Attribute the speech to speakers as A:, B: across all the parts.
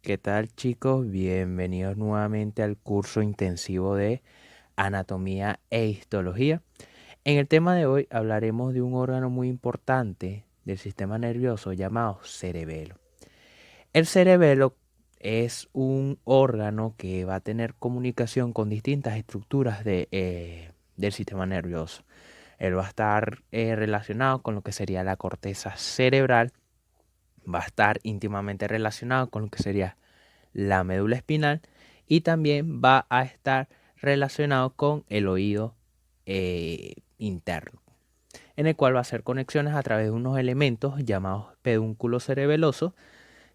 A: ¿Qué tal, chicos? Bienvenidos nuevamente al curso intensivo de anatomía e histología. En el tema de hoy hablaremos de un órgano muy importante del sistema nervioso llamado cerebelo. El cerebelo es un órgano que va a tener comunicación con distintas estructuras del sistema nervioso. Él va a estar relacionado con lo que sería la corteza cerebral, va a estar íntimamente relacionado con lo que sería la médula espinal y también va a estar relacionado con el oído interno, en el cual va a hacer conexiones a través de unos elementos llamados pedúnculo cerebeloso,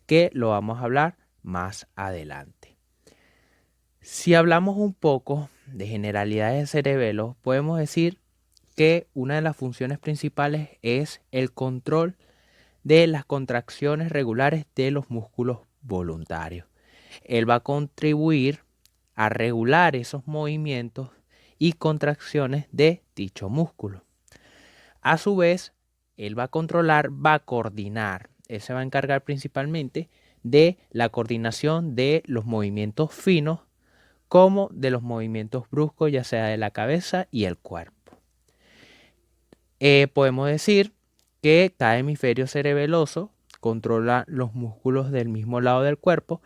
A: que lo vamos a hablar más adelante. Si hablamos un poco de generalidades de cerebelo, podemos decir que una de las funciones principales es el control de las contracciones regulares de los músculos voluntarios. Él va a contribuir a regular esos movimientos y contracciones de dicho músculo. A su vez, él va a controlar, va a coordinar. Él se va a encargar principalmente de la coordinación de los movimientos finos como de los movimientos bruscos, ya sea de la cabeza y el cuerpo. Podemos decir que cada hemisferio cerebeloso controla los músculos del mismo lado del cuerpo.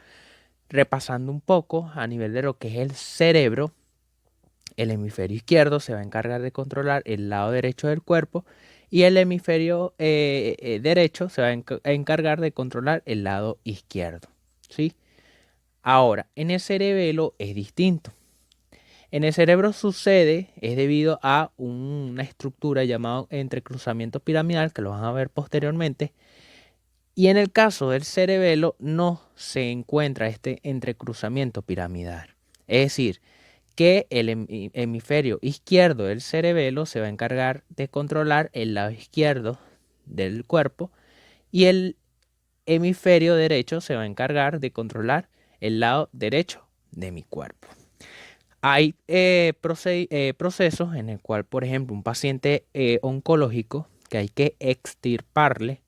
A: Repasando un poco a nivel de lo que es el cerebro, el hemisferio izquierdo se va a encargar de controlar el lado derecho del cuerpo y el hemisferio derecho se va a encargar de controlar el lado izquierdo, ¿sí? Ahora, en el cerebelo es distinto. En el cerebro sucede, es debido a una estructura llamada entrecruzamiento piramidal, que lo van a ver posteriormente, y en el caso del cerebelo no se encuentra este entrecruzamiento piramidal. Es decir, que el hemisferio izquierdo del cerebelo se va a encargar de controlar el lado izquierdo del cuerpo y el hemisferio derecho se va a encargar de controlar el lado derecho de mi cuerpo. Hay procesos en el cual, por ejemplo, un paciente oncológico que hay que extirparle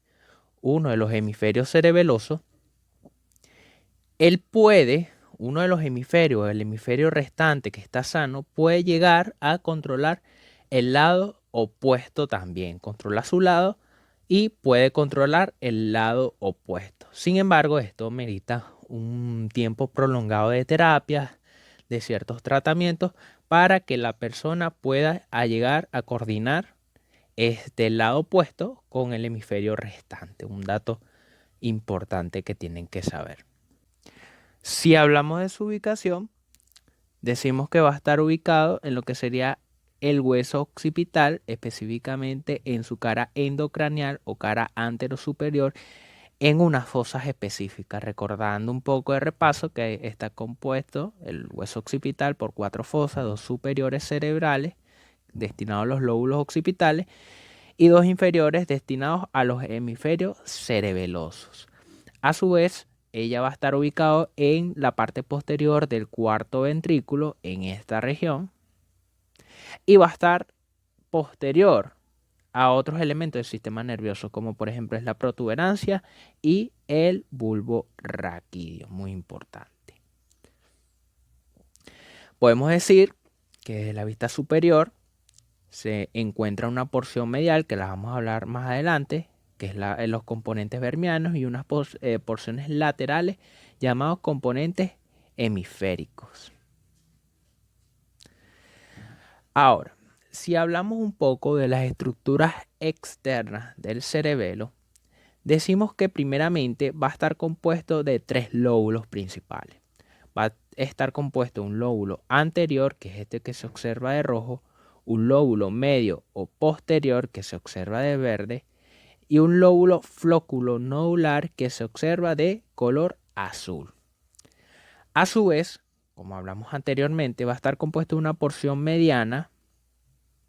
A: uno de los hemisferios cerebelosos, él puede, uno de los hemisferios, el hemisferio restante que está sano, puede llegar a controlar el lado opuesto también. Controla su lado y puede controlar el lado opuesto. Sin embargo, esto merita un tiempo prolongado de terapias, de ciertos tratamientos, para que la persona pueda llegar a coordinar este lado opuesto con el hemisferio restante. Un dato importante que tienen que saber. Si hablamos de su ubicación, decimos que va a estar ubicado en lo que sería el hueso occipital, específicamente en su cara endocraneal o cara anterosuperior, en unas fosas específicas, recordando un poco de repaso que está compuesto el hueso occipital por 4 fosas, 2 superiores cerebrales destinados a los lóbulos occipitales y 2 inferiores destinados a los hemisferios cerebelosos. A su vez, ella va a estar ubicado en la parte posterior del cuarto ventrículo, en esta región, y va a estar posterior a otros elementos del sistema nervioso, como por ejemplo es la protuberancia y el bulbo raquídeo, muy importante. Podemos decir que desde la vista superior se encuentra una porción medial, que la vamos a hablar más adelante, que es los componentes vermianos, y unas porciones laterales llamados componentes hemisféricos. Ahora, si hablamos un poco de las estructuras externas del cerebelo, decimos que primeramente va a estar compuesto de 3 lóbulos principales. Va a estar compuesto de un lóbulo anterior, que es este que se observa de rojo, un lóbulo medio o posterior, que se observa de verde, y un lóbulo flóculo-nodular, que se observa de color azul. A su vez, como hablamos anteriormente, va a estar compuesto de una porción mediana,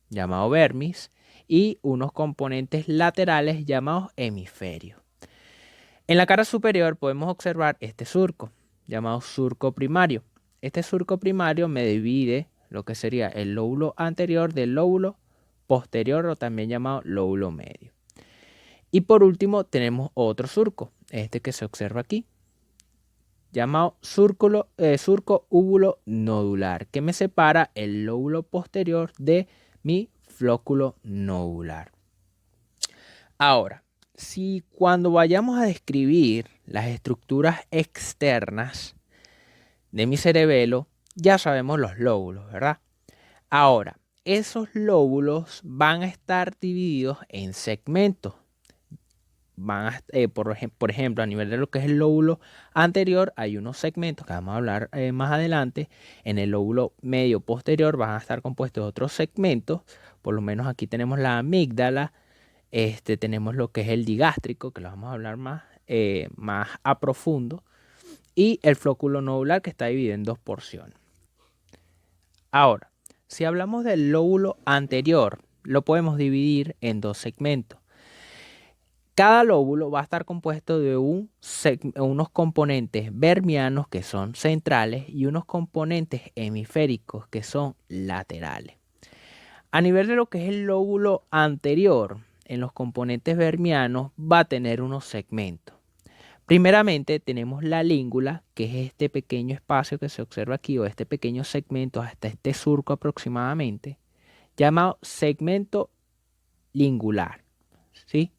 A: llamado vermis, y unos componentes laterales llamados hemisferios. En la cara superior podemos observar este surco, llamado surco primario. Este surco primario me divide lo que sería el lóbulo anterior del lóbulo posterior, o también llamado lóbulo medio. Y por último tenemos otro surco, este que se observa aquí, llamado surco úvulo nodular, que me separa el lóbulo posterior de mi flóculo nodular. Ahora, si cuando vayamos a describir las estructuras externas de mi cerebelo, ya sabemos los lóbulos, ¿verdad? Ahora, esos lóbulos van a estar divididos en segmentos. Por ejemplo, a nivel de lo que es el lóbulo anterior, hay unos segmentos que vamos a hablar más adelante. En el lóbulo medio posterior van a estar compuestos de otros segmentos. Por lo menos aquí tenemos la amígdala, tenemos lo que es el digástrico, que lo vamos a hablar más a profundo, y el flóculo nodular, que está dividido en dos porciones. Ahora, si hablamos del lóbulo anterior, lo podemos dividir en dos segmentos. Cada lóbulo va a estar compuesto de unos componentes vermianos, que son centrales, y unos componentes hemisféricos, que son laterales. A nivel de lo que es el lóbulo anterior, en los componentes vermianos va a tener unos segmentos. Primeramente tenemos la língula, que es este pequeño espacio que se observa aquí, o este pequeño segmento hasta este surco aproximadamente, llamado segmento lingular, ¿sí?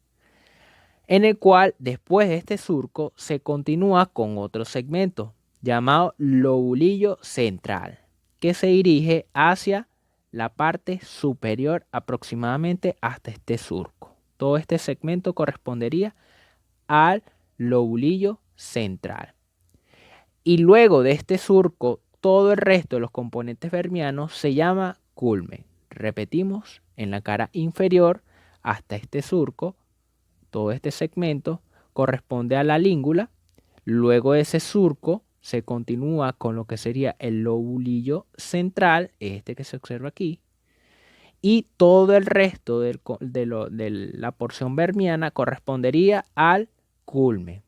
A: En el cual después de este surco se continúa con otro segmento llamado lobulillo central, que se dirige hacia la parte superior aproximadamente hasta este surco. Todo este segmento correspondería al lobulillo central. Y luego de este surco, todo el resto de los componentes vermianos se llama culmen. Repetimos, en la cara inferior hasta este surco, todo este segmento corresponde a la língula. Luego de ese surco se continúa con lo que sería el lobulillo central, este que se observa aquí, y todo el resto de la porción vermiana correspondería al culmen.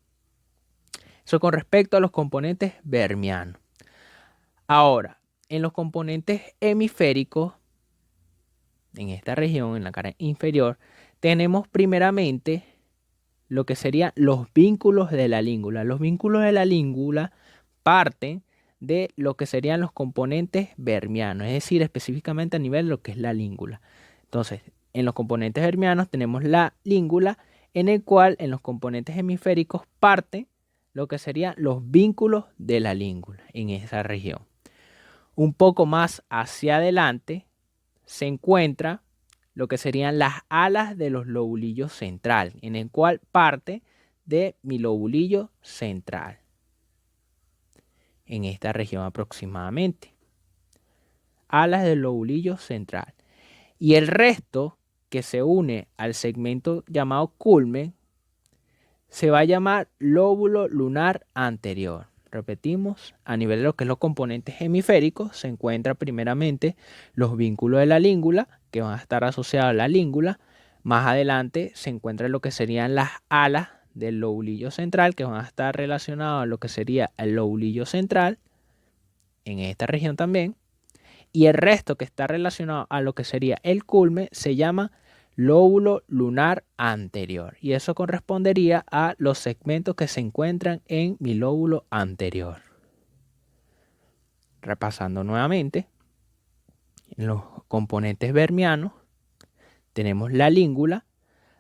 A: Eso con respecto a los componentes vermianos. Ahora, en los componentes hemisféricos, en esta región, en la cara inferior, tenemos primeramente lo que serían los vínculos de la língula. Los vínculos de la língula parten de lo que serían los componentes vermianos, es decir, específicamente a nivel de lo que es la língula. Entonces, en los componentes vermianos tenemos la língula, en el cual en los componentes hemisféricos parte lo que serían los vínculos de la língula en esa región. Un poco más hacia adelante se encuentra lo que serían las alas de los lobulillos central, en el cual parte de mi lobulillo central, en esta región aproximadamente. Alas del lobulillo central. Y el resto que se une al segmento llamado culmen se va a llamar lóbulo lunar anterior. Repetimos, a nivel de lo que es los componentes hemisféricos, se encuentran primeramente los vínculos de la língula, que van a estar asociados a la língula. Más adelante se encuentran lo que serían las alas del lobulillo central, que van a estar relacionados a lo que sería el lobulillo central, en esta región también. Y el resto que está relacionado a lo que sería el culmen se llama lóbulo lunar anterior, y eso correspondería a los segmentos que se encuentran en mi lóbulo anterior. Repasando nuevamente, en los componentes vermianos tenemos la língula,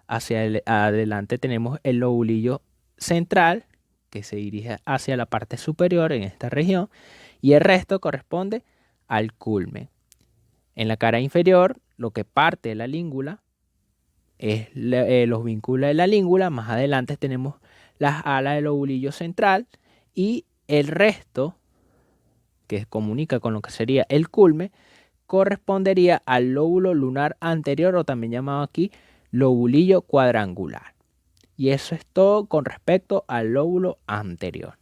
A: hacia adelante tenemos el lobulillo central, que se dirige hacia la parte superior en esta región, y el resto corresponde al culmen. En la cara inferior, lo que parte de la língula es los vínculos de la língula. Más adelante tenemos las alas del lobulillo central, y el resto que comunica con lo que sería el culmen correspondería al lóbulo lunar anterior, o también llamado aquí lobulillo cuadrangular. Y eso es todo con respecto al lóbulo anterior.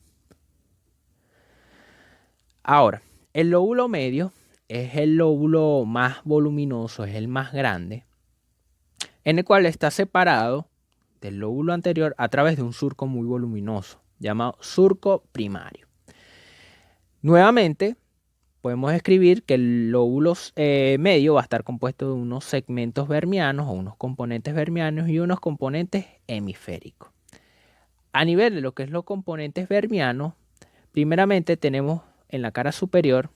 A: Ahora, el lóbulo medio es el lóbulo más voluminoso, es el más grande, en el cual está separado del lóbulo anterior a través de un surco muy voluminoso, llamado surco primario. Nuevamente, podemos escribir que el lóbulo medio va a estar compuesto de unos segmentos vermianos, o unos componentes vermianos, y unos componentes hemisféricos. A nivel de lo que es los componentes vermianos, Primeramente tenemos en la cara superior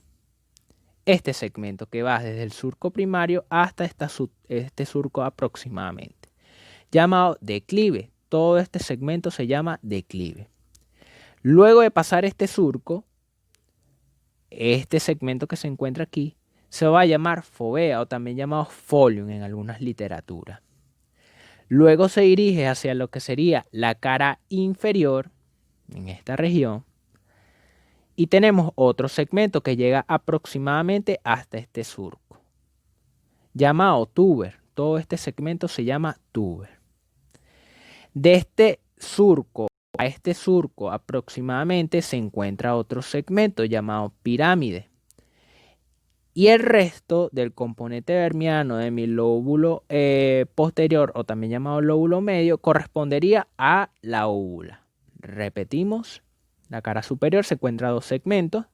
A: este segmento que va desde el surco primario hasta este surco aproximadamente, llamado declive. Todo este segmento se llama declive. Luego de pasar este surco, este segmento que se encuentra aquí se va a llamar fovea o también llamado folium en algunas literaturas. Luego se dirige hacia lo que sería la cara inferior en esta región y tenemos otro segmento que llega aproximadamente hasta este surco llamado tuber. Todo este segmento se llama tuber. De este surco a este surco aproximadamente se encuentra otro segmento llamado pirámide. Y el resto del componente vermiano de mi lóbulo posterior, o también llamado lóbulo medio, correspondería a la óvula. Repetimos, la cara superior se encuentra dos segmentos.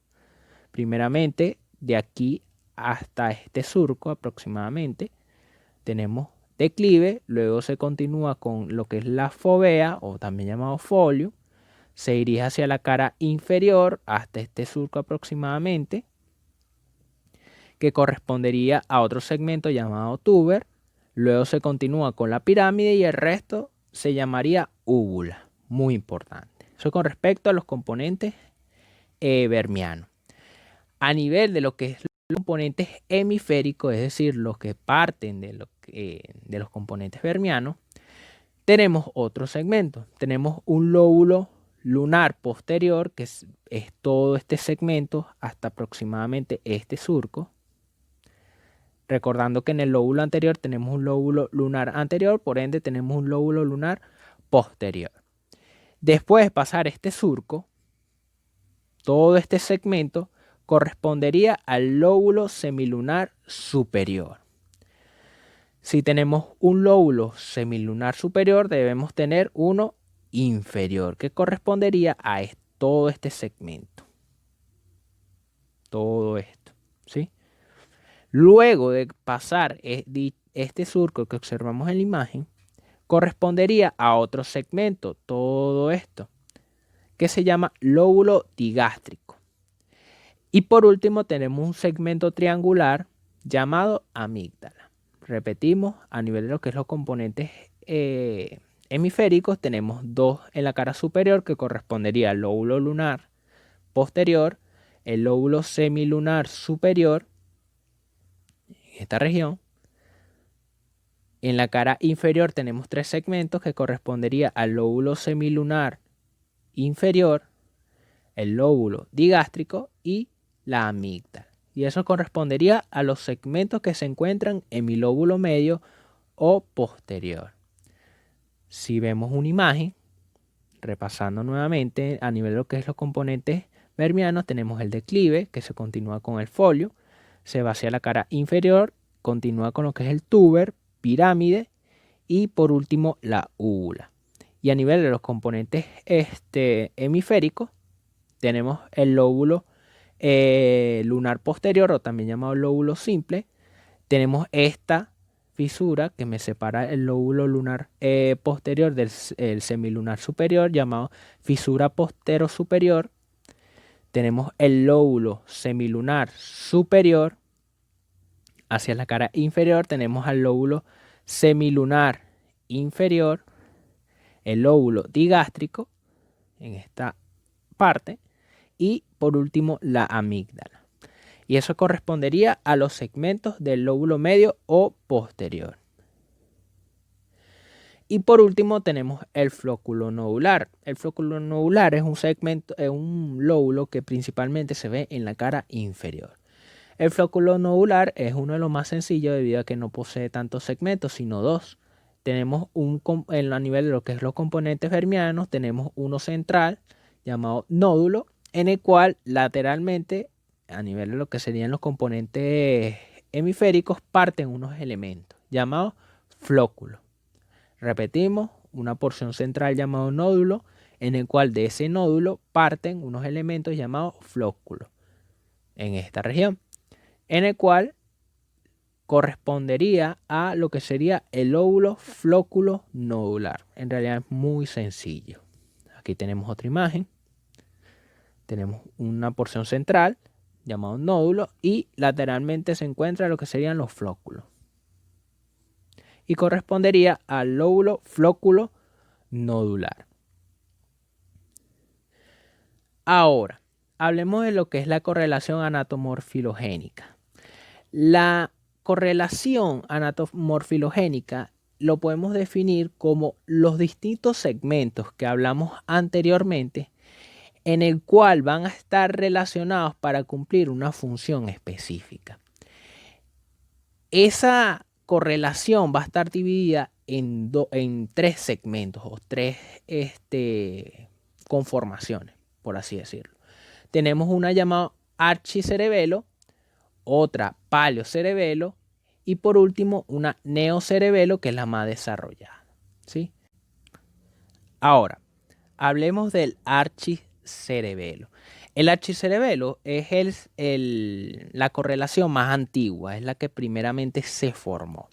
A: Primeramente, de aquí hasta este surco aproximadamente, tenemos declive, luego se continúa con lo que es la fovea, o también llamado folio, se dirige hacia la cara inferior hasta este surco aproximadamente, que correspondería a otro segmento llamado tuber, luego se continúa con la pirámide y el resto se llamaría úvula. Muy importante. Eso con respecto a los componentes vermianos. A nivel de lo que es los componentes hemisféricos, es decir, los que parten de los componentes vermianos, tenemos otro segmento. Tenemos un lóbulo lunar posterior, que es todo este segmento hasta aproximadamente este surco. Recordando que en el lóbulo anterior tenemos un lóbulo lunar anterior, por ende tenemos un lóbulo lunar posterior. Después de pasar este surco, todo este segmento correspondería al lóbulo semilunar superior. Si tenemos un lóbulo semilunar superior, debemos tener uno inferior, que correspondería a todo este segmento. Todo esto, ¿sí? Luego de pasar este surco que observamos en la imagen, correspondería a otro segmento, todo esto, que se llama lóbulo digástrico. Y por último tenemos un segmento triangular llamado amígdala. Repetimos, a nivel de lo que es los componentes hemisféricos, tenemos dos en la cara superior que correspondería al lóbulo lunar posterior, el lóbulo semilunar superior, en esta región. En la cara inferior tenemos tres segmentos que correspondería al lóbulo semilunar inferior, el lóbulo digástrico y la amígdala. Y eso correspondería a los segmentos que se encuentran en mi lóbulo medio o posterior. Si vemos una imagen, repasando nuevamente a nivel de lo que es los componentes vermianos, tenemos el declive que se continúa con el folio, se va hacia la cara inferior, continúa con lo que es el tuber, pirámide y por último la úvula. Y a nivel de los componentes hemisféricos, tenemos el lóbulo lunar posterior, o también llamado lóbulo simple. Tenemos esta fisura que me separa el lóbulo lunar posterior del semilunar superior, llamado fisura posterosuperior. Tenemos el lóbulo semilunar superior. Hacia la cara inferior tenemos al lóbulo semilunar inferior, el lóbulo digástrico en esta parte y por último la amígdala. Y eso correspondería a los segmentos del lóbulo medio o posterior. Y por último tenemos el flóculo nodular. El flóculo nodular es un segmento, es un lóbulo que principalmente se ve en la cara inferior. El flóculo nodular es uno de los más sencillos debido a que no posee tantos segmentos, sino dos. Tenemos a nivel de lo que es los componentes vermianos, tenemos uno central llamado nódulo, en el cual lateralmente, a nivel de lo que serían los componentes hemisféricos, parten unos elementos llamados flóculo. Repetimos, una porción central llamado nódulo, en el cual de ese nódulo parten unos elementos llamados flóculo en esta región, en el cual correspondería a lo que sería el lóbulo flóculo nodular. En realidad es muy sencillo. Aquí tenemos otra imagen. Tenemos una porción central llamado nódulo y lateralmente se encuentra lo que serían los flóculos. Y correspondería al lóbulo flóculo nodular. Ahora, hablemos de lo que es la correlación anatomorfilogénica. La correlación anatomorfilogénica lo podemos definir como los distintos segmentos que hablamos anteriormente en el cual van a estar relacionados para cumplir una función específica. Esa correlación va a estar dividida en tres segmentos o tres conformaciones, por así decirlo. Tenemos una llamada archicerebelo, otra paleocerebelo y por último una neocerebelo, que es la más desarrollada, ¿sí? Ahora, hablemos del archicerebelo. El archicerebelo es la correlación más antigua, es la que primeramente se formó,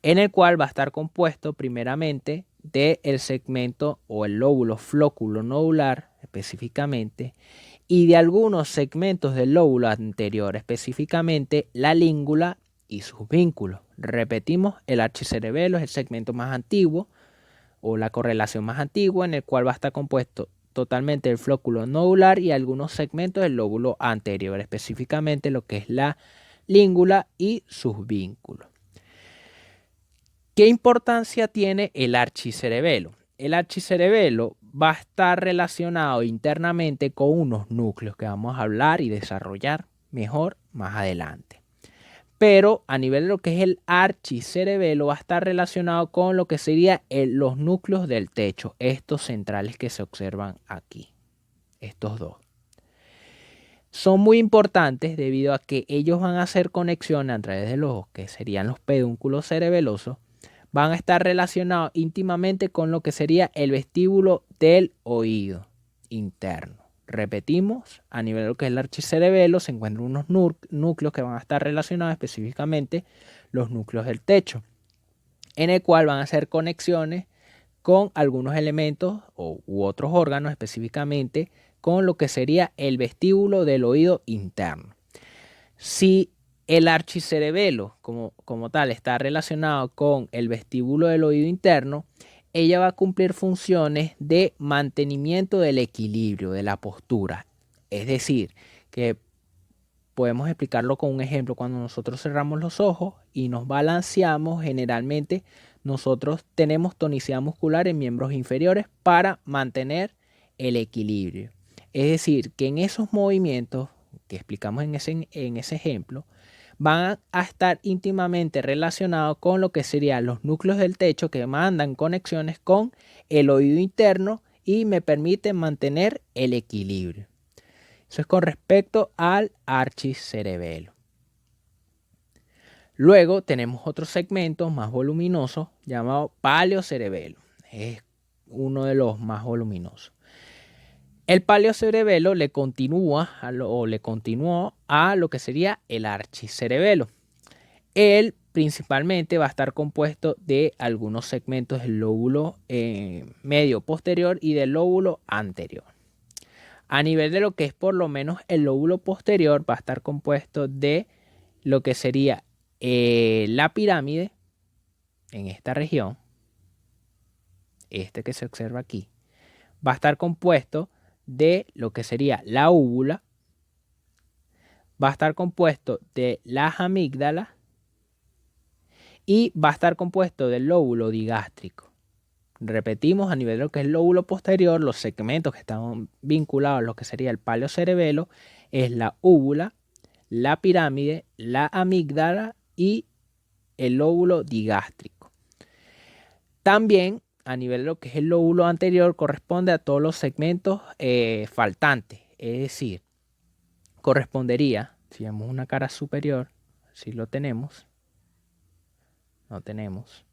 A: en el cual va a estar compuesto primeramente del segmento o el lóbulo flóculo nodular específicamente y de algunos segmentos del lóbulo anterior, específicamente la língula y sus vínculos. Repetimos, el archicerebelo es el segmento más antiguo o la correlación más antigua, en el cual va a estar compuesto totalmente el flóculo nodular y algunos segmentos del lóbulo anterior, específicamente lo que es la língula y sus vínculos. ¿Qué importancia tiene el archicerebelo? El archicerebelo va a estar relacionado internamente con unos núcleos que vamos a hablar y desarrollar mejor más adelante. Pero a nivel de lo que es el archicerebelo va a estar relacionado con lo que serían los núcleos del techo, estos centrales que se observan aquí, estos dos. Son muy importantes debido a que ellos van a hacer conexiones a través de los que serían los pedúnculos cerebelosos, van a estar relacionados íntimamente con lo que sería el vestíbulo del oído interno. Repetimos, a nivel de lo que es el archicerebelo se encuentran unos núcleos que van a estar relacionados específicamente los núcleos del techo, en el cual van a hacer conexiones con algunos elementos u otros órganos, específicamente con lo que sería el vestíbulo del oído interno. Si el archicerebelo como tal está relacionado con el vestíbulo del oído interno, ella va a cumplir funciones de mantenimiento del equilibrio, de la postura. Es decir, que podemos explicarlo con un ejemplo. Cuando nosotros cerramos los ojos y nos balanceamos, generalmente nosotros tenemos tonicidad muscular en miembros inferiores para mantener el equilibrio. Es decir, que en esos movimientos que explicamos en ese ejemplo, van a estar íntimamente relacionados con lo que serían los núcleos del techo que mandan conexiones con el oído interno y me permiten mantener el equilibrio. Eso es con respecto al archicerebelo. Luego tenemos otro segmento más voluminoso llamado paleocerebelo. Es uno de los más voluminosos. El paleocerebelo le continuó a lo que sería el archicerebelo. Él principalmente va a estar compuesto de algunos segmentos del lóbulo medio posterior y del lóbulo anterior. A nivel de lo que es por lo menos el lóbulo posterior, va a estar compuesto de lo que sería la pirámide en esta región, que se observa aquí. Va a estar compuesto de lo que sería la úvula, va a estar compuesto de las amígdalas y va a estar compuesto del lóbulo digástrico. Repetimos, a nivel de lo que es el lóbulo posterior, los segmentos que están vinculados a lo que sería el paleocerebelo es la úvula, la pirámide, la amígdala y el lóbulo digástrico. También a nivel de lo que es el lóbulo anterior corresponde a todos los segmentos faltantes, es decir, correspondería, si vemos una cara superior, si lo tenemos, no tenemos,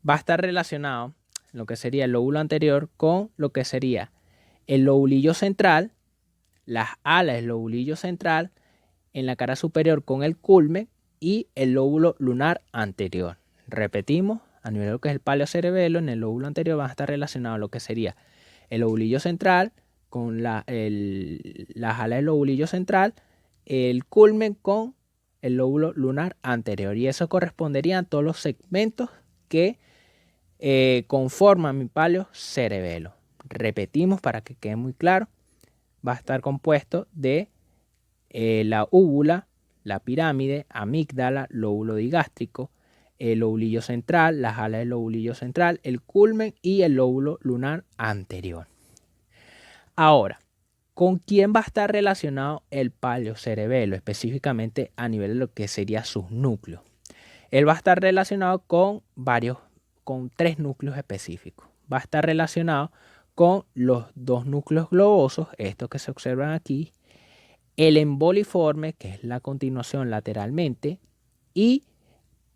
A: va a estar relacionado lo que sería el lóbulo anterior con lo que sería el lobulillo central, las alas del lobulillo central, en la cara superior con el culmen y el lóbulo lunar anterior. Repetimos, a nivel de lo que es el paleocerebelo, en el lóbulo anterior va a estar relacionado lo que sería El lobulillo central con las alas del lobulillo central, el culmen con el lóbulo lunar anterior. Y eso correspondería a todos los segmentos que conforman mi palio cerebelo. Repetimos para que quede muy claro. Va a estar compuesto de la úvula, la pirámide, amígdala, lóbulo digástrico, el lobulillo central, las alas del lobulillo central, el culmen y el lóbulo lunar anterior. Ahora, ¿con quién va a estar relacionado el palio cerebelo? Específicamente a nivel de lo que serían sus núcleos. Él va a estar relacionado con tres núcleos específicos. Va a estar relacionado con los dos núcleos globosos, estos que se observan aquí, el emboliforme, que es la continuación lateralmente, y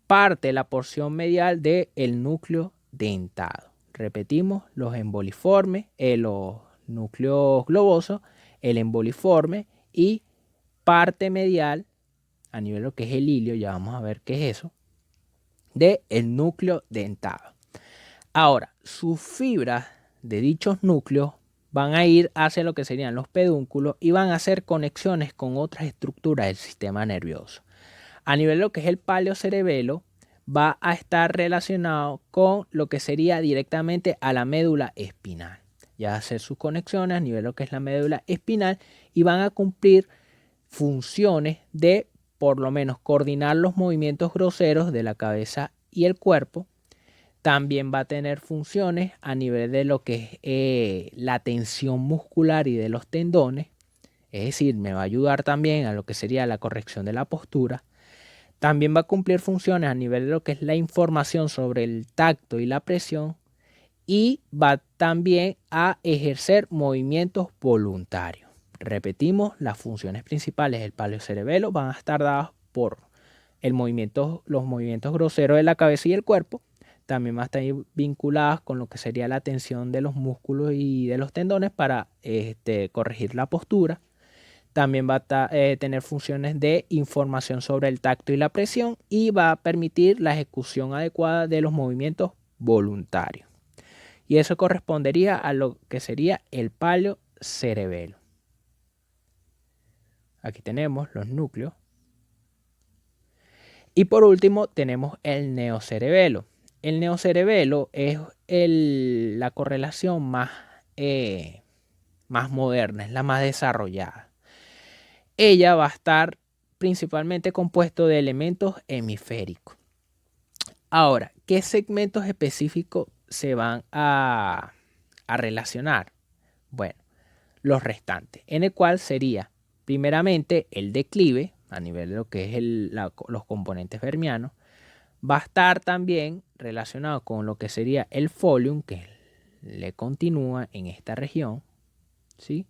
A: parte de la porción medial del núcleo dentado. Repetimos, los emboliformes, los núcleos globosos, el emboliforme y parte medial, a nivel de lo que es el hilio, ya vamos a ver qué es eso, del núcleo dentado. Ahora, sus fibras de dichos núcleos van a ir hacia lo que serían los pedúnculos y van a hacer conexiones con otras estructuras del sistema nervioso. A nivel de lo que es el palio cerebelo, va a estar relacionado con lo que sería directamente a la médula espinal. Ya va a hacer sus conexiones a nivel de lo que es la médula espinal y van a cumplir funciones de, por lo menos, coordinar los movimientos groseros de la cabeza y el cuerpo. También va a tener funciones a nivel de lo que es la tensión muscular y de los tendones. Es decir, me va a ayudar también a lo que sería la corrección de la postura. También va a cumplir funciones a nivel de lo que es la información sobre el tacto y la presión. Y va también a ejercer movimientos voluntarios. Repetimos, las funciones principales del palio cerebelo van a estar dadas por los movimientos groseros de la cabeza y el cuerpo. También va a estar vinculadas con lo que sería la tensión de los músculos y de los tendones para corregir la postura. También va a tener funciones de información sobre el tacto y la presión y va a permitir la ejecución adecuada de los movimientos voluntarios. Y eso correspondería a lo que sería el palio cerebelo. Aquí tenemos los núcleos. Y por último tenemos el neocerebelo. El neocerebelo es la correlación más moderna, es la más desarrollada. Ella va a estar principalmente compuesto de elementos hemisféricos. Ahora, ¿qué segmentos específicos se van a relacionar? Bueno, los restantes, en el cual sería primeramente el declive, a nivel de lo que es los componentes vermianos. Va a estar también relacionado con lo que sería el folium, que le continúa en esta región, ¿sí?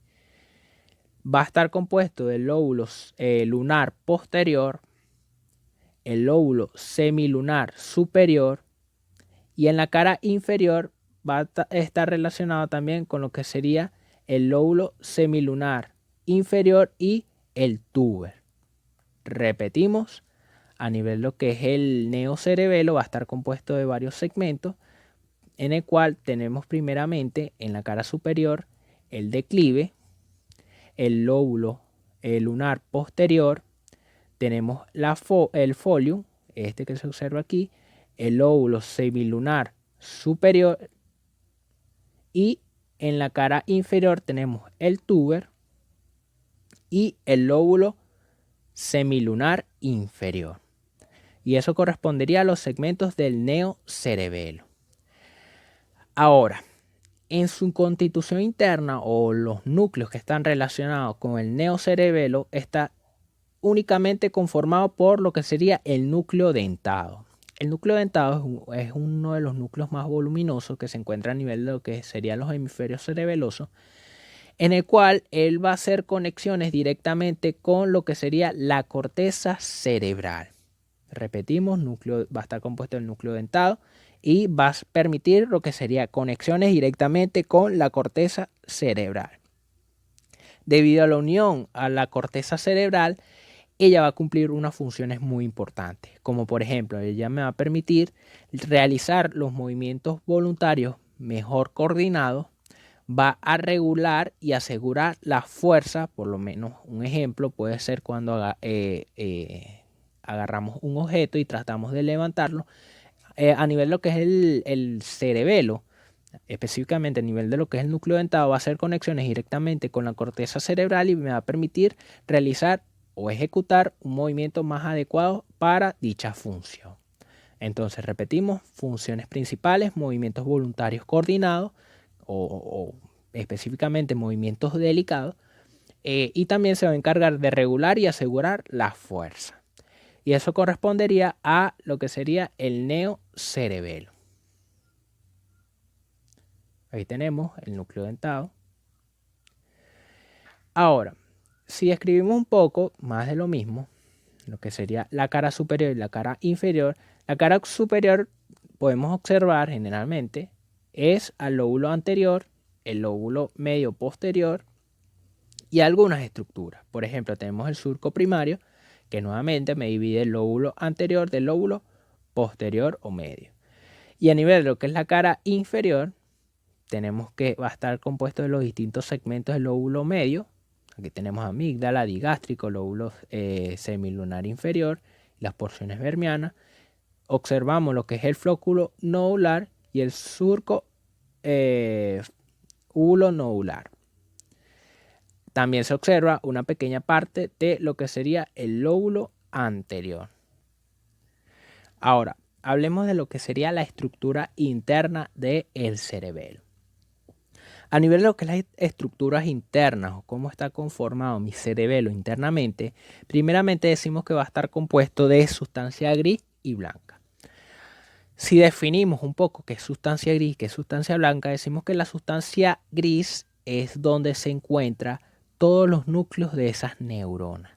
A: Va a estar compuesto del lóbulo lunar posterior, el lóbulo semilunar superior, y en la cara inferior va a estar relacionado también con lo que sería el lóbulo semilunar inferior y el túber. Repetimos, a nivel de lo que es el neocerebelo va a estar compuesto de varios segmentos, en el cual tenemos primeramente en la cara superior el declive, el lóbulo lunar posterior, tenemos el folium, este que se observa aquí, el lóbulo semilunar superior, y en la cara inferior tenemos el túber y el lóbulo semilunar inferior. Y eso correspondería a los segmentos del neocerebelo. Ahora, en su constitución interna o los núcleos que están relacionados con el neocerebelo está únicamente conformado por lo que sería el núcleo dentado. El núcleo dentado es uno de los núcleos más voluminosos que se encuentra a nivel de lo que serían los hemisferios cerebelosos, en el cual él va a hacer conexiones directamente con lo que sería la corteza cerebral. Repetimos, va a estar compuesto del núcleo dentado y va a permitir lo que sería conexiones directamente con la corteza cerebral. Debido a la unión a la corteza cerebral, ella va a cumplir unas funciones muy importantes, como por ejemplo, ella me va a permitir realizar los movimientos voluntarios mejor coordinados, va a regular y asegurar la fuerza. Por lo menos un ejemplo puede ser cuando agarramos un objeto y tratamos de levantarlo. A nivel de lo que es el cerebelo, específicamente a nivel de lo que es el núcleo dentado, va a hacer conexiones directamente con la corteza cerebral y me va a permitir realizar o ejecutar un movimiento más adecuado para dicha función. Entonces repetimos: funciones principales, movimientos voluntarios coordinados o específicamente movimientos delicados, y también se va a encargar de regular y asegurar la fuerza. Y eso correspondería a lo que sería el neocerebelo. Ahí tenemos el núcleo dentado. Ahora, si escribimos un poco más de lo mismo, lo que sería la cara superior y la cara inferior, la cara superior podemos observar generalmente es al lóbulo anterior, el lóbulo medio posterior y algunas estructuras. Por ejemplo, tenemos el surco primario, que nuevamente me divide el lóbulo anterior del lóbulo posterior o medio. Y a nivel de lo que es la cara inferior, tenemos que va a estar compuesto de los distintos segmentos del lóbulo medio. Aquí tenemos amígdala, digástrico, lóbulo semilunar inferior, las porciones vermianas. Observamos lo que es el flóculo nodular y el surco uvulonodular. También se observa una pequeña parte de lo que sería el lóbulo anterior. Ahora, hablemos de lo que sería la estructura interna del cerebelo. A nivel de lo que es las estructuras internas o cómo está conformado mi cerebelo internamente, primeramente decimos que va a estar compuesto de sustancia gris y blanca. Si definimos un poco qué es sustancia gris y qué es sustancia blanca, decimos que la sustancia gris es donde se encuentran todos los núcleos de esas neuronas.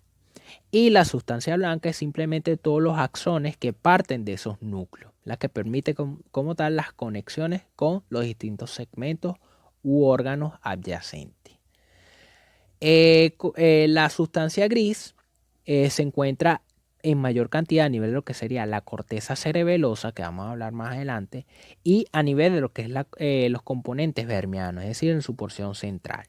A: Y la sustancia blanca es simplemente todos los axones que parten de esos núcleos, la que permite como tal las conexiones con los distintos segmentos u órganos adyacentes. La sustancia gris se encuentra en mayor cantidad a nivel de lo que sería la corteza cerebelosa, que vamos a hablar más adelante, y a nivel de lo que es los componentes vermianos, es decir, en su porción central.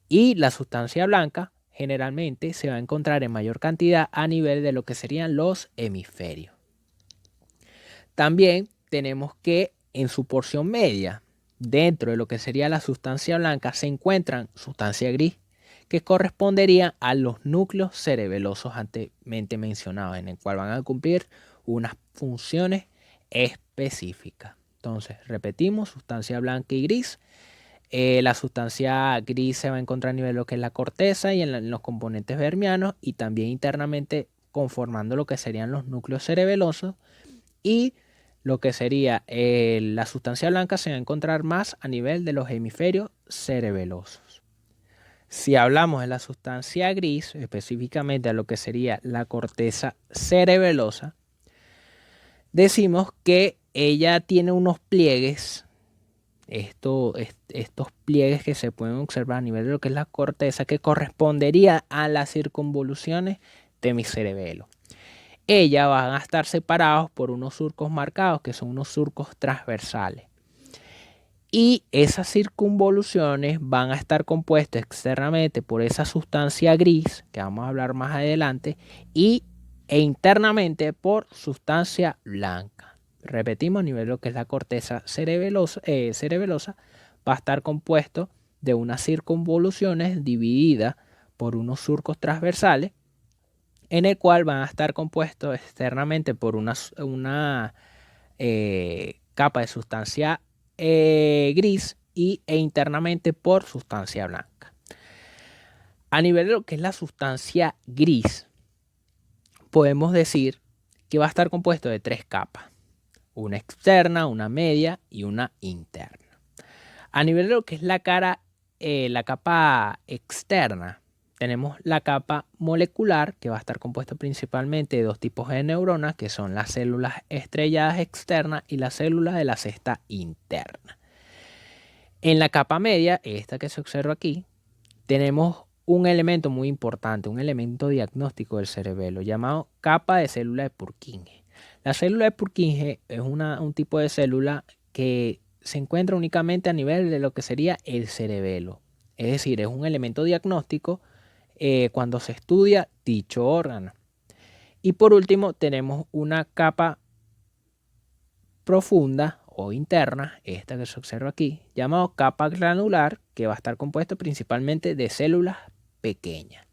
A: Y la sustancia blanca generalmente se va a encontrar en mayor cantidad a nivel de lo que serían los hemisferios. También tenemos que en su porción media, dentro de lo que sería la sustancia blanca, se encuentran sustancia gris, que correspondería a los núcleos cerebelosos anteriormente mencionados, en el cual van a cumplir unas funciones específicas. Entonces, repetimos: sustancia blanca y gris. La sustancia gris se va a encontrar a nivel de lo que es la corteza y en los componentes vermianos, y también internamente conformando lo que serían los núcleos cerebelosos. Y lo que sería la sustancia blanca se va a encontrar más a nivel de los hemisferios cerebelosos. Si hablamos de la sustancia gris, específicamente a lo que sería la corteza cerebelosa, decimos que ella tiene unos pliegues. Estos pliegues que se pueden observar a nivel de lo que es la corteza, que correspondería a las circunvoluciones de mi cerebelo. Ellas van a estar separados por unos surcos marcados, que son unos surcos transversales. Y esas circunvoluciones van a estar compuestas externamente por esa sustancia gris, que vamos a hablar más adelante, e internamente por sustancia blanca. Repetimos: a nivel de lo que es la corteza cerebelosa, va a estar compuesto de unas circunvoluciones divididas por unos surcos transversales, en el cual van a estar compuestos externamente por una capa de sustancia gris e internamente por sustancia blanca. A nivel de lo que es la sustancia gris, podemos decir que va a estar compuesto de tres capas: una externa, una media y una interna. A nivel de lo que es la capa externa, tenemos la capa molecular, que va a estar compuesta principalmente de dos tipos de neuronas, que son las células estrelladas externas y las células de la cesta interna. En la capa media, esta que se observa aquí, tenemos un elemento muy importante, un elemento diagnóstico del cerebelo, llamado capa de célula de Purkinje. La célula de Purkinje es un tipo de célula que se encuentra únicamente a nivel de lo que sería el cerebelo. Es decir, es un elemento diagnóstico cuando se estudia dicho órgano. Y por último tenemos una capa profunda o interna, esta que se observa aquí, llamado capa granular, que va a estar compuesto principalmente de células pequeñas.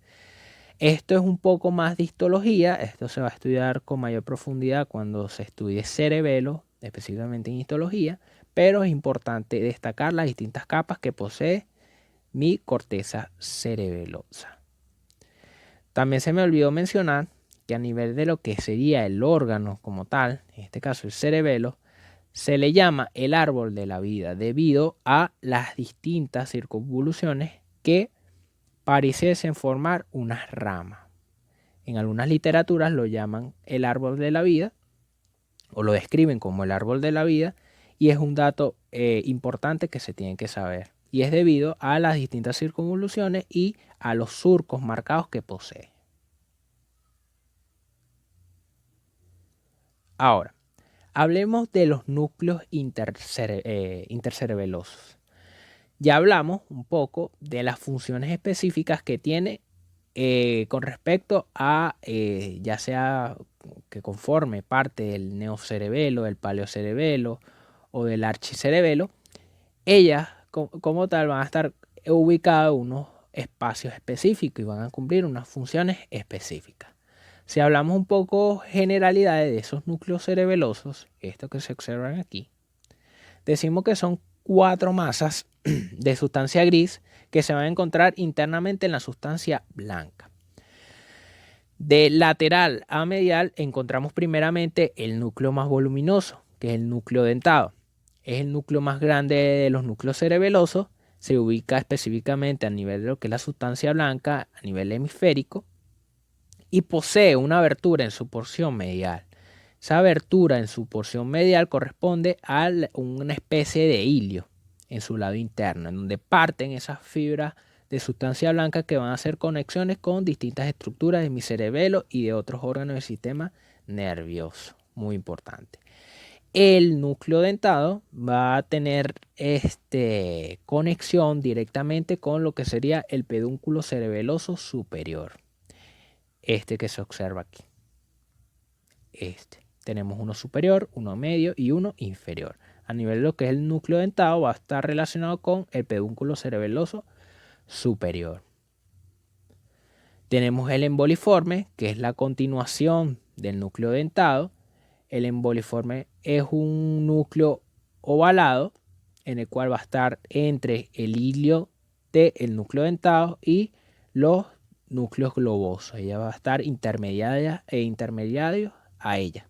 A: Esto es un poco más de histología, esto se va a estudiar con mayor profundidad cuando se estudie cerebelo, específicamente en histología, pero es importante destacar las distintas capas que posee mi corteza cerebelosa. También se me olvidó mencionar que a nivel de lo que sería el órgano como tal, en este caso el cerebelo, se le llama el árbol de la vida debido a las distintas circunvoluciones que pareciesen formar unas ramas. En algunas literaturas lo llaman el árbol de la vida o lo describen como el árbol de la vida, y es un dato importante que se tiene que saber. Y es debido a las distintas circunvoluciones y a los surcos marcados que posee. Ahora, hablemos de los núcleos intercerebelosos. Ya hablamos un poco de las funciones específicas que tiene con respecto a ya sea que conforme parte del neocerebelo, del paleocerebelo o del archicerebelo. Ellas como tal van a estar ubicadas en unos espacios específicos y van a cumplir unas funciones específicas. Si hablamos un poco generalidades de esos núcleos cerebelosos, estos que se observan aquí, decimos que son 4 masas de sustancia gris que se van a encontrar internamente en la sustancia blanca. De lateral a medial encontramos primeramente el núcleo más voluminoso, que es el núcleo dentado. Es el núcleo más grande de los núcleos cerebelosos. Se ubica específicamente a nivel de lo que es la sustancia blanca, a nivel hemisférico, y posee una abertura en su porción medial. Esa abertura en su porción medial corresponde a una especie de hilio en su lado interno, en donde parten esas fibras de sustancia blanca que van a hacer conexiones con distintas estructuras de mi cerebelo y de otros órganos del sistema nervioso. Muy importante. El núcleo dentado va a tener conexión directamente con lo que sería el pedúnculo cerebeloso superior. Este que se observa aquí. Tenemos uno superior, uno medio y uno inferior. A nivel de lo que es el núcleo dentado va a estar relacionado con el pedúnculo cerebeloso superior. Tenemos el emboliforme, que es la continuación del núcleo dentado. El emboliforme es un núcleo ovalado en el cual va a estar entre el hilio del núcleo dentado y los núcleos globosos. Ella va a estar intermediario a ella.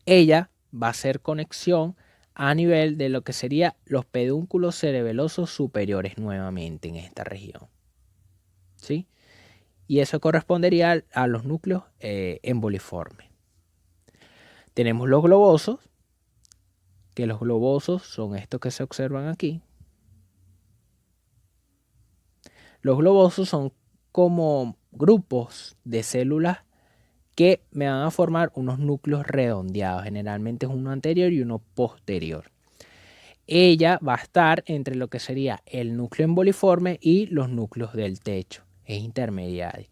A: Ella va a hacer conexión a nivel de lo que serían los pedúnculos cerebelosos superiores nuevamente en esta región. ¿Sí? Y eso correspondería a los núcleos emboliformes. Tenemos los globosos, que los globosos son estos que se observan aquí. Los globosos son como grupos de células que me van a formar unos núcleos redondeados. Generalmente es uno anterior y uno posterior. Ella va a estar entre lo que sería el núcleo emboliforme y los núcleos del techo. Es intermediario.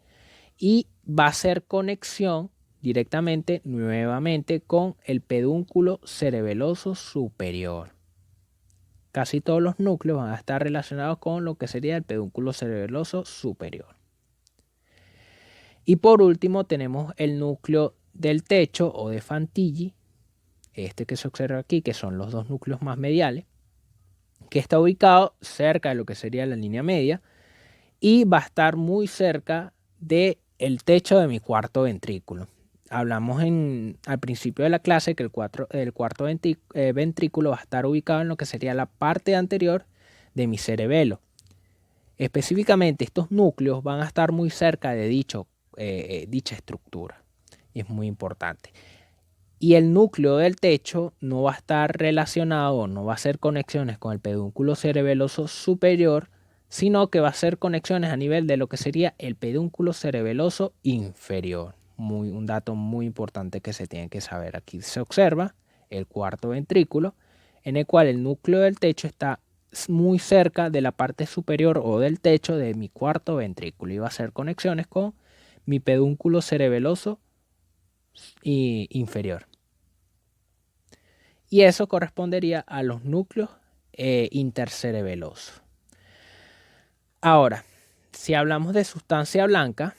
A: Y va a hacer conexión directamente nuevamente con el pedúnculo cerebeloso superior. Casi todos los núcleos van a estar relacionados con lo que sería el pedúnculo cerebeloso superior. Y por último tenemos el núcleo del techo o de Fantilli, este que se observa aquí, que son los dos núcleos más mediales, que está ubicado cerca de lo que sería la línea media y va a estar muy cerca del techo de mi cuarto ventrículo. Hablamos al principio de la clase que el cuarto ventrículo va a estar ubicado en lo que sería la parte anterior de mi cerebelo. Específicamente estos núcleos van a estar muy cerca de dicha estructura. Y es muy importante. Y el núcleo del techo no va a estar relacionado, no va a hacer conexiones con el pedúnculo cerebeloso superior, sino que va a hacer conexiones a nivel de lo que sería el pedúnculo cerebeloso inferior. Un dato muy importante que se tiene que saber. Aquí se observa el cuarto ventrículo, en el cual el núcleo del techo está muy cerca de la parte superior o del techo de mi cuarto ventrículo y va a hacer conexiones con mi pedúnculo cerebeloso inferior. Y eso correspondería a los núcleos intercerebelosos. Ahora, si hablamos de sustancia blanca,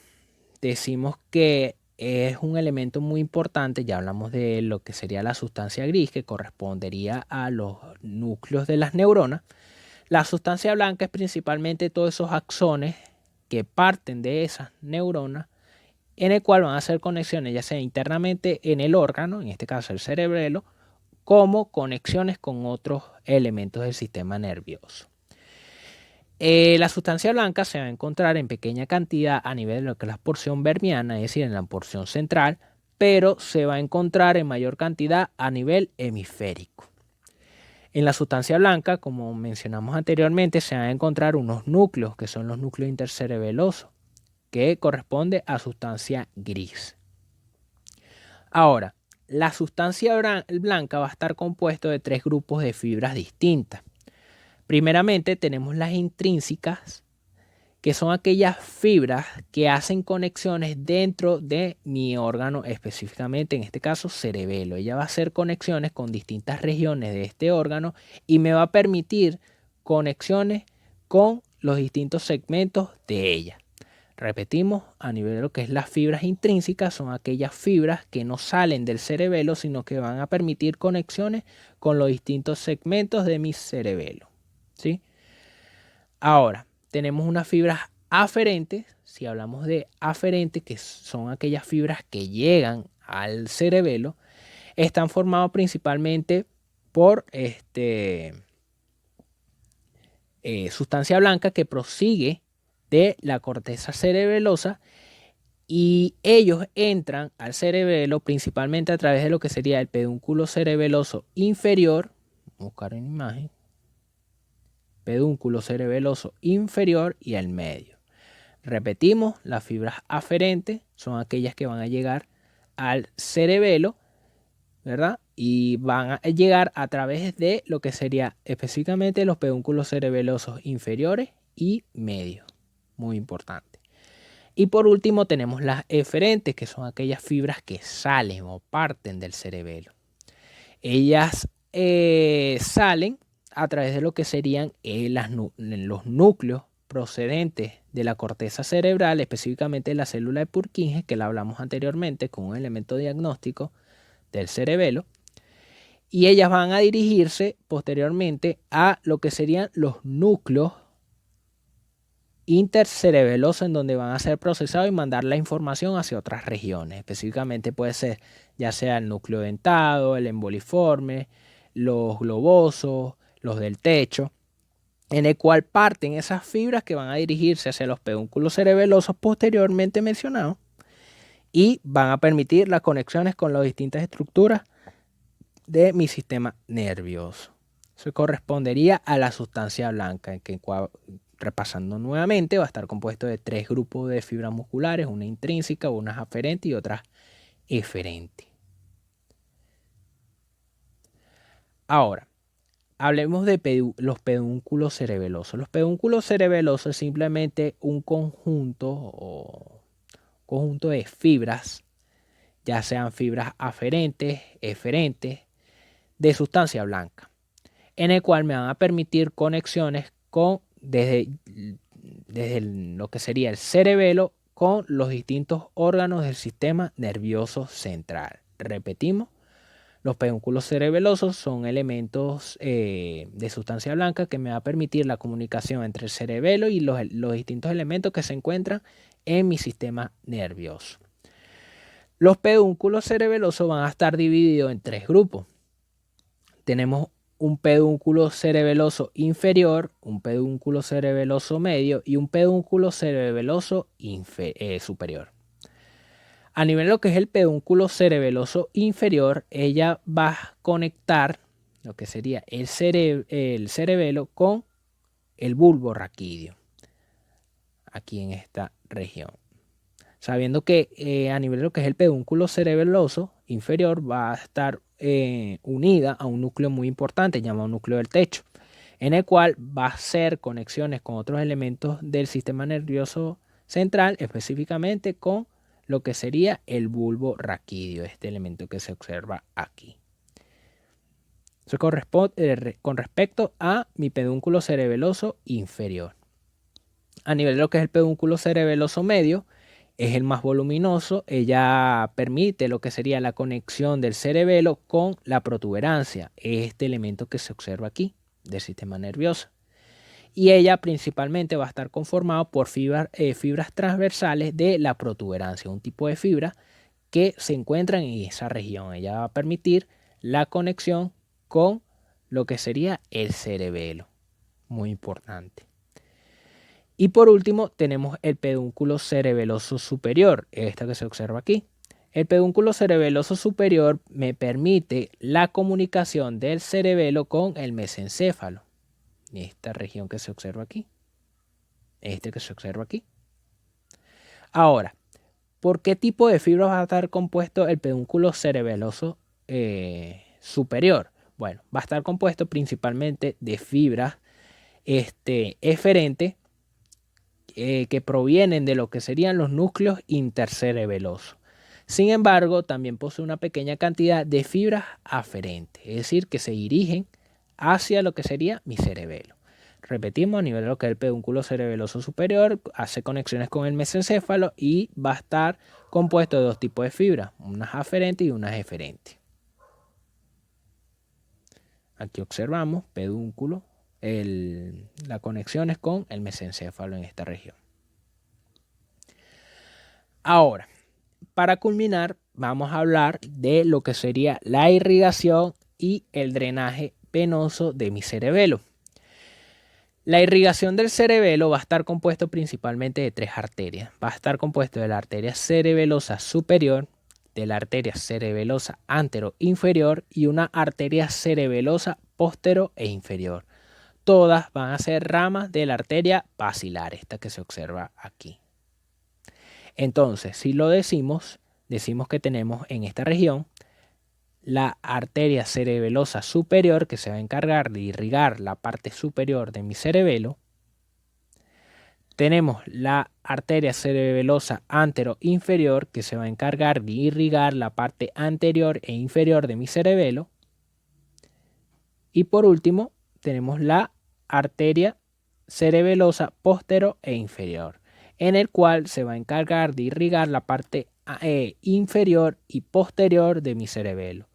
A: decimos que es un elemento muy importante. Ya hablamos de lo que sería la sustancia gris, que correspondería a los núcleos de las neuronas. La sustancia blanca es principalmente todos esos axones que parten de esas neuronas, en el cual van a hacer conexiones ya sea internamente en el órgano, en este caso el cerebelo, como conexiones con otros elementos del sistema nervioso. La sustancia blanca se va a encontrar en pequeña cantidad a nivel de lo que es la porción vermiana, es decir, en la porción central, pero se va a encontrar en mayor cantidad a nivel hemisférico. En la sustancia blanca, como mencionamos anteriormente, se van a encontrar unos núcleos, que son los núcleos intercerebelosos, que corresponde a sustancia gris. Ahora, la sustancia blanca va a estar compuesto de 3 grupos de fibras distintas. Primeramente tenemos las intrínsecas, que son aquellas fibras que hacen conexiones dentro de mi órgano, específicamente en este caso cerebelo. Ella va a hacer conexiones con distintas regiones de este órgano y me va a permitir conexiones con los distintos segmentos de ella. Repetimos, a nivel de lo que es las fibras intrínsecas, son aquellas fibras que no salen del cerebelo, sino que van a permitir conexiones con los distintos segmentos de mi cerebelo, ¿sí? Ahora, tenemos unas fibras aferentes. Si hablamos de aferentes, que son aquellas fibras que llegan al cerebelo, están formadas principalmente por sustancia blanca que prosigue de la corteza cerebelosa y ellos entran al cerebelo principalmente a través de lo que sería el pedúnculo cerebeloso inferior. Vamos a buscar una imagen. Pedúnculo cerebeloso inferior y el medio. Repetimos, las fibras aferentes son aquellas que van a llegar al cerebelo, ¿verdad? Y van a llegar a través de lo que sería específicamente los pedúnculos cerebelosos inferiores y medios. Muy importante. Y por último tenemos las eferentes, que son aquellas fibras que salen o parten del cerebelo. Ellas salen a través de lo que serían los núcleos procedentes de la corteza cerebral, específicamente la célula de Purkinje, que la hablamos anteriormente con un elemento diagnóstico del cerebelo. Y ellas van a dirigirse posteriormente a lo que serían los núcleos intercerebelosos, en donde van a ser procesados y mandar la información hacia otras regiones. Específicamente puede ser ya sea el núcleo dentado, el emboliforme, los globosos, los del techo, en el cual parten esas fibras que van a dirigirse hacia los pedúnculos cerebelosos posteriormente mencionados y van a permitir las conexiones con las distintas estructuras de mi sistema nervioso. Eso correspondería a la sustancia blanca, en que, repasando nuevamente, va a estar compuesto de 3 grupos de fibras musculares, una intrínseca, unas aferentes y otras eferentes. Ahora, hablemos de los pedúnculos cerebelosos. Los pedúnculos cerebelosos es simplemente un conjunto de fibras, ya sean fibras aferentes, eferentes, de sustancia blanca, en el cual me van a permitir conexiones desde lo que sería el cerebelo con los distintos órganos del sistema nervioso central. Repetimos, los pedúnculos cerebelosos son elementos de sustancia blanca que me va a permitir la comunicación entre el cerebelo y los distintos elementos que se encuentran en mi sistema nervioso. Los pedúnculos cerebelosos van a estar divididos en 3 grupos. Tenemos un pedúnculo cerebeloso inferior, un pedúnculo cerebeloso medio y un pedúnculo cerebeloso superior. A nivel de lo que es el pedúnculo cerebeloso inferior, ella va a conectar lo que sería el cerebelo con el bulbo raquídeo, aquí en esta región. Sabiendo que a nivel de lo que es el pedúnculo cerebeloso inferior va a estar unida a un núcleo muy importante llamado núcleo del techo, en el cual va a hacer conexiones con otros elementos del sistema nervioso central, específicamente con lo que sería el bulbo raquídeo, este elemento que se observa aquí. Eso corresponde con respecto a mi pedúnculo cerebeloso inferior. A nivel de lo que es el pedúnculo cerebeloso medio, es el más voluminoso. Ella permite lo que sería la conexión del cerebelo con la protuberancia, este elemento que se observa aquí del sistema nervioso. Y ella principalmente va a estar conformado por fibras transversales de la protuberancia, un tipo de fibra que se encuentran en esa región. Ella va a permitir la conexión con lo que sería el cerebelo, muy importante. Y por último tenemos el pedúnculo cerebeloso superior, esta que se observa aquí. El pedúnculo cerebeloso superior me permite la comunicación del cerebelo con el mesencéfalo, esta región que se observa aquí, este que se observa aquí. Ahora, ¿por qué tipo de fibra va a estar compuesto el pedúnculo cerebeloso superior? Bueno, va a estar compuesto principalmente de fibras eferentes que provienen de lo que serían los núcleos intercerebelosos. Sin embargo, también posee una pequeña cantidad de fibras aferentes, es decir, que se dirigen hacia lo que sería mi cerebelo. Repetimos, a nivel de lo que es el pedúnculo cerebeloso superior, hace conexiones con el mesencéfalo y va a estar compuesto de dos tipos de fibras, unas aferentes y unas eferentes. Aquí observamos pedúnculo, las conexiones con el mesencéfalo en esta región. Ahora, para culminar, vamos a hablar de lo que sería la irrigación y el drenaje venoso de mi cerebelo. La irrigación del cerebelo va a estar compuesto principalmente de tres arterias. Va a estar compuesto de la arteria cerebelosa superior, de la arteria cerebelosa antero-inferior y una arteria cerebelosa postero e inferior. Todas van a ser ramas de la arteria basilar, esta que se observa aquí. Entonces, si lo decimos que tenemos en esta región la arteria cerebelosa superior, que se va a encargar de irrigar la parte superior de mi cerebelo. Tenemos la arteria cerebelosa antero-inferior, que se va a encargar de irrigar la parte anterior e inferior de mi cerebelo. Y por último, tenemos la arteria cerebelosa postero e inferior, en el cual se va a encargar de irrigar la parte inferior y posterior de mi cerebelo.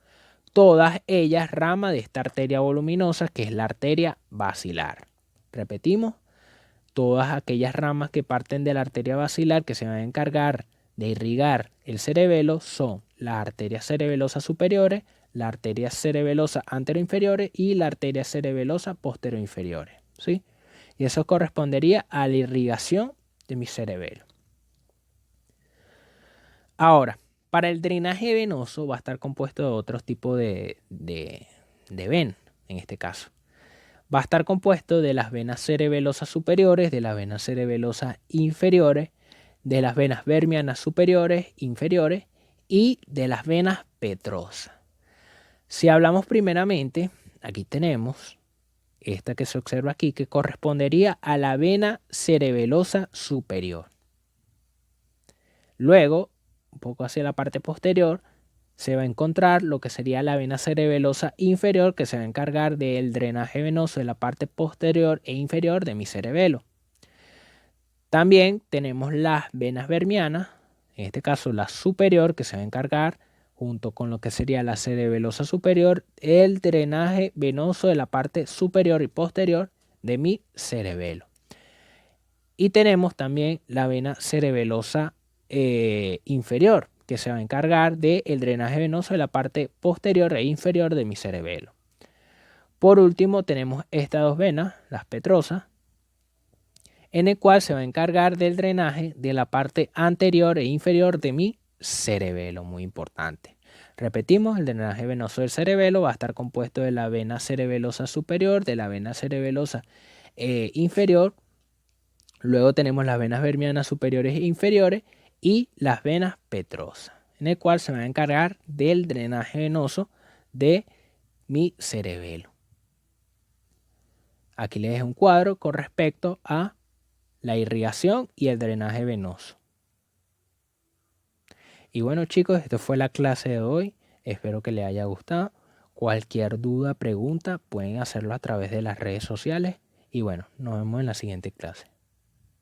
A: Todas ellas ramas de esta arteria voluminosa, que es la arteria basilar. Repetimos, todas aquellas ramas que parten de la arteria basilar que se van a encargar de irrigar el cerebelo son las arterias cerebelosas superiores, la arteria cerebelosa anteroinferiores y la arteria cerebelosa posteroinferiores, ¿sí? Y eso correspondería a la irrigación de mi cerebelo. Ahora, para el drenaje venoso va a estar compuesto de otros tipos de venas, en este caso. Va a estar compuesto de las venas cerebelosas superiores, de las venas cerebelosas inferiores, de las venas vermianas superiores, inferiores y de las venas petrosas. Si hablamos primeramente, aquí tenemos esta que se observa aquí, que correspondería a la vena cerebelosa superior. Luego, un poco hacia la parte posterior, se va a encontrar lo que sería la vena cerebelosa inferior, que se va a encargar del drenaje venoso de la parte posterior e inferior de mi cerebelo. También tenemos las venas vermianas, en este caso la superior, que se va a encargar junto con lo que sería la cerebelosa superior, el drenaje venoso de la parte superior y posterior de mi cerebelo. Y tenemos también la vena cerebelosa inferior, que se va a encargar del drenaje venoso de la parte posterior e inferior de mi cerebelo. Por último, tenemos estas dos venas, las petrosas, en el cual se va a encargar del drenaje de la parte anterior e inferior de mi cerebelo, muy importante. Repetimos, el drenaje venoso del cerebelo va a estar compuesto de la vena cerebelosa superior, de la vena cerebelosa inferior. Luego tenemos las venas vermianas superiores e inferiores y las venas petrosas, en el cual se va a encargar del drenaje venoso de mi cerebelo. Aquí les dejo un cuadro con respecto a la irrigación y el drenaje venoso. Y bueno chicos, esto fue la clase de hoy. Espero que les haya gustado. Cualquier duda, pregunta, pueden hacerlo a través de las redes sociales. Y bueno, nos vemos en la siguiente clase.